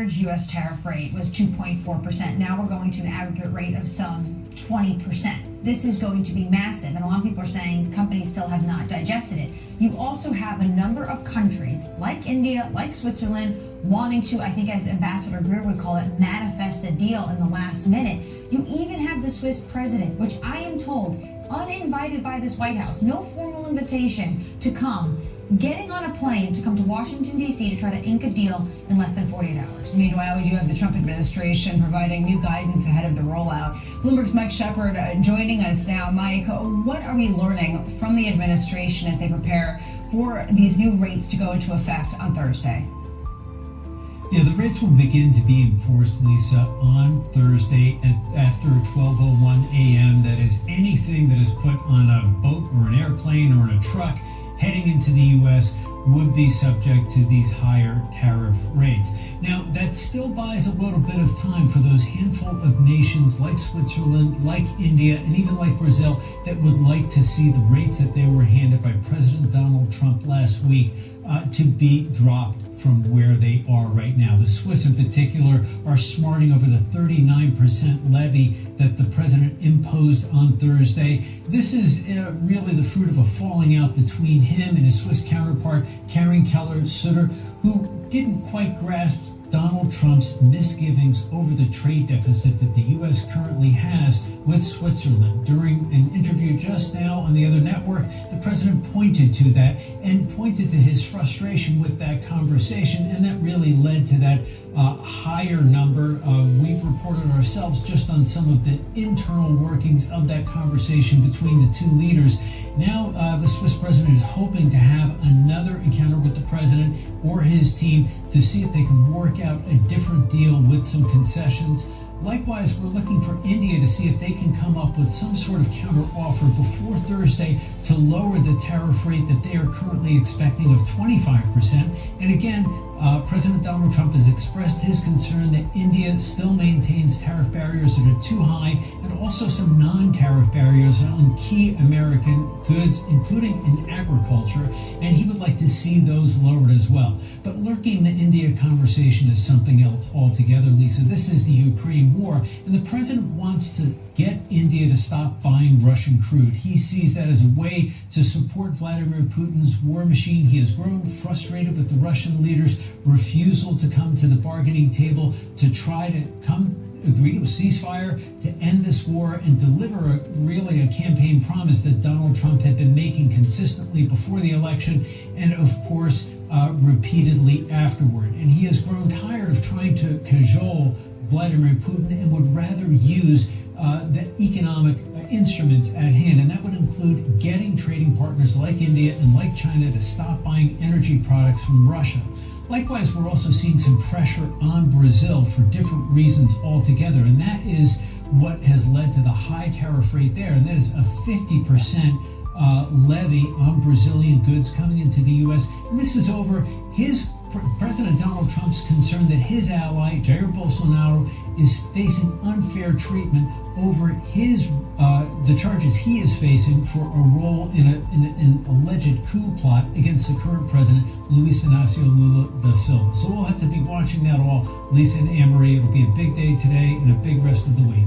average U.S. tariff rate was 2.4%. Now we're going to an aggregate rate of some 20%. This is going to be massive, and a lot of people are saying companies still have not digested it. You also have a number of countries like India, like Switzerland, wanting to, I think as Ambassador Greer would call it, manifest a deal in the last minute. You even have the Swiss president, which I am told, uninvited by this White House, no formal invitation to come, getting on a plane to come to Washington, D.C. to try to ink a deal in less than 48 hours. Meanwhile, we do have the Trump administration providing new guidance ahead of the rollout. Bloomberg's Mike Shepard joining us now. Mike, what are we learning from the administration as they prepare for these new rates to go into effect on Thursday? Yeah, the rates will begin to be enforced, Lisa, on Thursday after 12:01 a.m. That is, anything that is put on a boat or an airplane or in a truck heading into the U.S. would be subject to these higher tariff rates. Now, that still buys a little bit of time for those handful of nations like Switzerland, like India, and even like Brazil that would like to see the rates that they were handed by President Donald Trump last week to be dropped from where they are right now. The Swiss in particular are smarting over the 39% levy that the president imposed on Thursday. This is really the fruit of a falling out between him and his Swiss counterpart, Karin Keller-Sutter, who didn't quite grasp Donald Trump's misgivings over the trade deficit that the U.S. currently has with Switzerland. During an interview just now on the other network, the president pointed to that and pointed to his frustration with that conversation, and that really led to that higher number. We've reported ourselves just on some of the internal workings of that conversation between the two leaders. Now, the Swiss president is hoping to have another encounter with the president or his team to see if they can work out a different deal with some concessions. Likewise, we're looking for India to see if they can come up with some sort of counteroffer before Thursday to lower the tariff rate that they are currently expecting of 25%. And again, President Donald Trump has expressed his concern that India still maintains tariff barriers that are too high, and also some non-tariff barriers on key American goods, including in agriculture, and he would like to see those lowered as well. But lurking the India conversation is something else altogether, Lisa. This is the Ukraine war, and the president wants to get India to stop buying Russian crude. He sees that as a way to support Vladimir Putin's war machine. He has grown frustrated with the Russian leaders' refusal to come to the bargaining table to try to agree to a ceasefire to end this war and deliver a campaign promise that Donald Trump had been making consistently before the election and, of course, repeatedly afterward. And he has grown tired of trying to cajole Vladimir Putin and would rather use the economic instruments at hand, and that would include getting trading partners like India and like China to stop buying energy products from Russia. Likewise, we're also seeing some pressure on Brazil for different reasons altogether, and that is what has led to the high tariff rate there, and that is a 50% levy on Brazilian goods coming into the U.S., and this is over President Donald Trump's concern that his ally, Jair Bolsonaro, is facing unfair treatment over the charges he is facing for a role in an alleged coup plot against the current president, Luiz Inácio Lula da Silva. So we'll have to be watching that all. Lisa and Anne-Marie, it'll be a big day today and a big rest of the week.